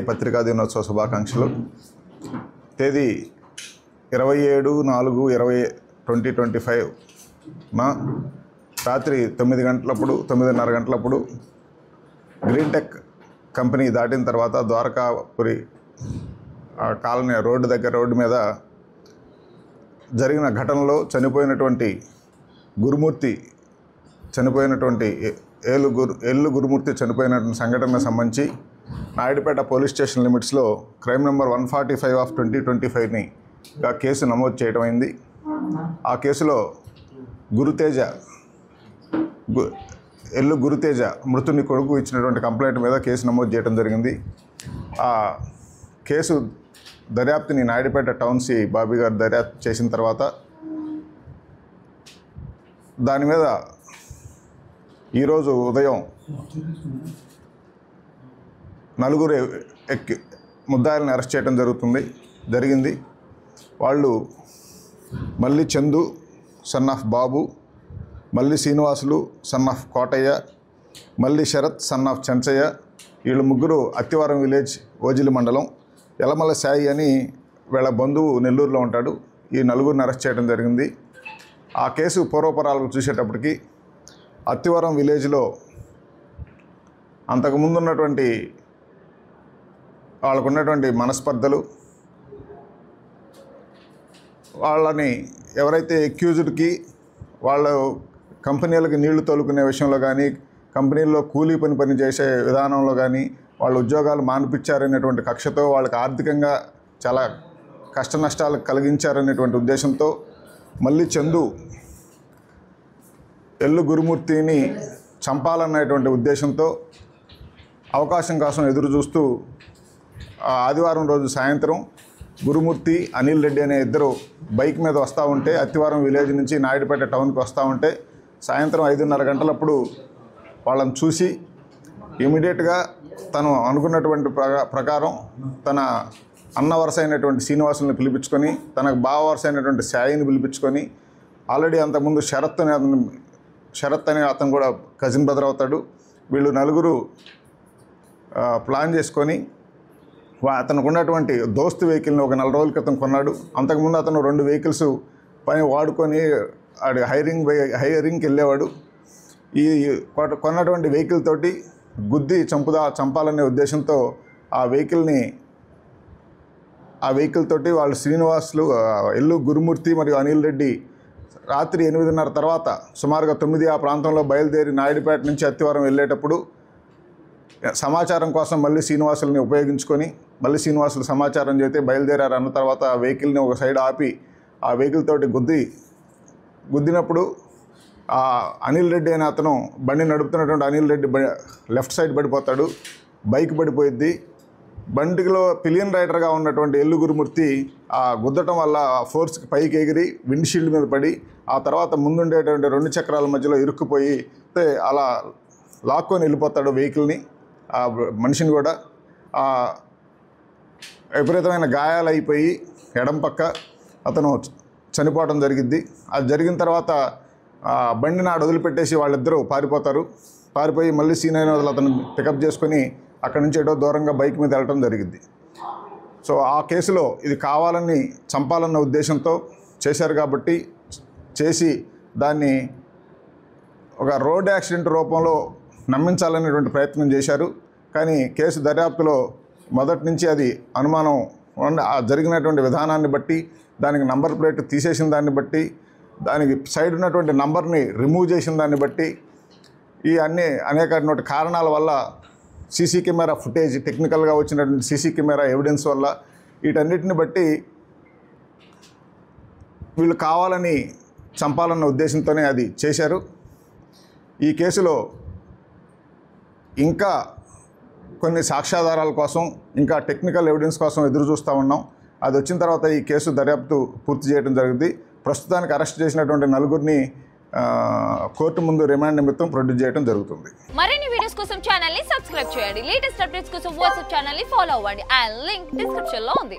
పత్రికా దినోత్సవ శుభాకాంక్షలు. తేదీ 27/4/2025 రాత్రి 9:30 గంటలప్పుడు గ్రీన్ టెక్ కంపెనీ దాటిన తర్వాత ద్వారకాపురి కాలనీ రోడ్డు మీద జరిగిన ఘటనలో ఎల్లు గురుమూర్తి చనిపోయినటువంటి సంఘటనకు సంబంధించి నాయుడుపేట పోలీస్ స్టేషన్ లిమిట్స్లో క్రైమ్ నెంబర్ 145/2025ని కేసు నమోదు చేయడం అయింది. ఆ కేసులో ఎల్లు గురుతేజ మృతుని కొడుకు ఇచ్చినటువంటి కంప్లైంట్ మీద కేసు నమోదు చేయడం జరిగింది. ఆ కేసు దర్యాప్తుని నాయుడుపేట టౌన్ సి బాబీ గారు దర్యాప్తు చేసిన తర్వాత దాని మీద ఈరోజు ఉదయం 4 ముద్దాయిలను అరెస్ట్ చేయడం జరిగింది. వాళ్ళు Malli Chandu son of Babu, Malli Srinivasulu son of Kotaiah, Malli Sarath son of Chenchaiah. వీళ్ళు ముగ్గురు అత్తివారం విలేజ్ ఓజిలి మండలం. యలమల సాయి అని వీళ్ళ బంధువు నెల్లూరులో ఉంటాడు. ఈ 4 అరెస్ట్ చేయడం జరిగింది. ఆ కేసు పూర్వపరాలకు చూసేటప్పటికి అత్తివరం విలేజ్లో అంతకుముందు ఉన్నటువంటి వాళ్ళకున్నటువంటి మనస్పర్ధలు, వాళ్ళని ఎవరైతే అక్యూజ్డ్కి వాళ్ళ కంపెనీలకు నీళ్లు తోలుకునే విషయంలో కానీ, కంపెనీల్లో కూలీ పని చేసే విధానంలో కానీ వాళ్ళ ఉద్యోగాలు మానిపించారనేటువంటి కక్షతో వాళ్ళకి ఆర్థికంగా చాలా కష్ట నష్టాలు కలిగించారనేటువంటి ఉద్దేశంతో మళ్ళీ చందు ఎల్లు గురుమూర్తిని చంపాలనేటువంటి ఉద్దేశంతో అవకాశం కోసం ఎదురు చూస్తూ ఆదివారం రోజు సాయంత్రం గురుమూర్తి, అనిల్ రెడ్డి అనే ఇద్దరు బైక్ మీద వస్తూ ఉంటే అత్తివారం విలేజ్ నుంచి నాయుడుపేట టౌన్కి వస్తూ ఉంటే సాయంత్రం 5:30 గంటలప్పుడు వాళ్ళని చూసి ఇమీడియట్గా తను అనుకున్నటువంటి ప్రకారం తన అన్న వరుస అయినటువంటి శ్రీనివాసుని పిలిపించుకొని, తనకు బావ వరుస అయినటువంటి సాయిని పిలిపించుకొని, ఆల్రెడీ అంతకుముందు శరత్ అనే అతను కూడా కజిన్ బ్రదర్ అవుతాడు. వీళ్ళు 4 ప్లాన్ చేసుకొని అతనికి ఉన్నటువంటి దోస్తు వెహికల్ని ఒక 4 రోజుల క్రితం కొన్నాడు. అంతకుముందు అతను 2 వెహికల్స్ పని వాడుకొని హైరింగ్కి వెళ్ళేవాడు. ఈ కొన్నటువంటి వెహికల్ తోటి గుద్ది చంపాలనే ఉద్దేశంతో ఆ వెహికల్ తోటి వాళ్ళు శ్రీనివాసులు, ఎల్లు గురుమూర్తి మరియు అనిల్ రెడ్డి రాత్రి 8:30 తర్వాత సుమారుగా 9 ఆ ప్రాంతంలో బయలుదేరి నాయుడుపేట నుంచి అత్తివరం వెళ్ళేటప్పుడు సమాచారం కోసం మళ్ళీ శ్రీనివాసులని ఉపయోగించుకొని, మళ్ళీ శ్రీనివాసులు సమాచారం చేస్తే బయలుదేరారు అన్న తర్వాత ఆ వెహికల్ని ఒక సైడ్ ఆపి ఆ వెహికల్ తోటి గుద్దినప్పుడు ఆ అనిల్ రెడ్డి అనే అతను బండి నడుపుతున్నటువంటి అనిల్ రెడ్డి లెఫ్ట్ సైడ్ పడిపోతాడు. బైక్ పడిపోయిద్ది. బండిలో పిలియన్ రైడర్గా ఉన్నటువంటి ఎల్లు గురుమూర్తి ఆ గుద్దటం వల్ల ఫోర్స్కి పైకి ఎగిరి విండ్షీల్డ్ మీద పడి ఆ తర్వాత ముందుండేటువంటి 2 చక్రాల మధ్యలో ఇరుక్కుపోయి అలా లాక్కొని వెళ్ళిపోతాడు వెహికల్ని, ఆ మనిషిని కూడా. విపరీతమైన గాయాలు అయిపోయి ఎడం పక్క అతను చనిపోవడం జరిగింది. అది జరిగిన తర్వాత బండిని వదిలిపెట్టేసి వాళ్ళిద్దరూ పారిపోయి మళ్ళీ సీనైన అతను పికప్ చేసుకొని అక్కడి నుంచి ఎటో దూరంగా బైక్ మీద వెళ్ళటం జరిగింది. సో ఆ కేసులో ఇది కావాలని చంపాలన్న ఉద్దేశంతో చేశారు కాబట్టి చేసి దాన్ని ఒక రోడ్ యాక్సిడెంట్ రూపంలో నమ్మించాలనేటువంటి ప్రయత్నం చేశారు. కానీ కేసు దర్యాప్తులో మొదటి నుంచి అది అనుమానం జరిగినటువంటి విధానాన్ని బట్టి, దానికి నంబర్ ప్లేట్ తీసేసిన దాన్ని బట్టి, దానికి సైడ్ ఉన్నటువంటి నంబర్ని రిమూవ్ చేసిన దాన్ని బట్టి, ఈ అనేక కారణాల వల్ల సీసీ కెమెరా ఫుటేజ్, టెక్నికల్గా వచ్చినటువంటి సీసీ కెమెరా ఎవిడెన్స్ వల్ల వీటన్నిటిని బట్టి వీళ్ళు కావాలని చంపాలన్న ఉద్దేశంతోనే అది చేశారు. ఈ కేసులో ఇంకా కొన్ని సాక్ష్యాధారాల కోసం, ఇంకా టెక్నికల్ ఎవిడెన్స్ కోసం ఎదురు చూస్తూ ఉన్నాం. అది వచ్చిన తర్వాత ఈ కేసు దర్యాప్తు పూర్తి చేయడం జరిగింది. ప్రస్తుతానికి అరెస్ట్ చేసినటువంటి 4 కోర్టు ముందు రిమాండ్ నిమిత్తం ప్రొడ్యూస్ చేయడం జరుగుతుంది. మరిన్ని వీడియోస్ కోసం ఛానల్ ని సబ్స్క్రైబ్ చేయండి. లేటెస్ట్ అప్డేట్స్ కోసం వాట్సాప్ ఛానల్ ని ఫాలో అవ్వండి. ఆ లింక్ డిస్క్రిప్షన్ లో ఉంది.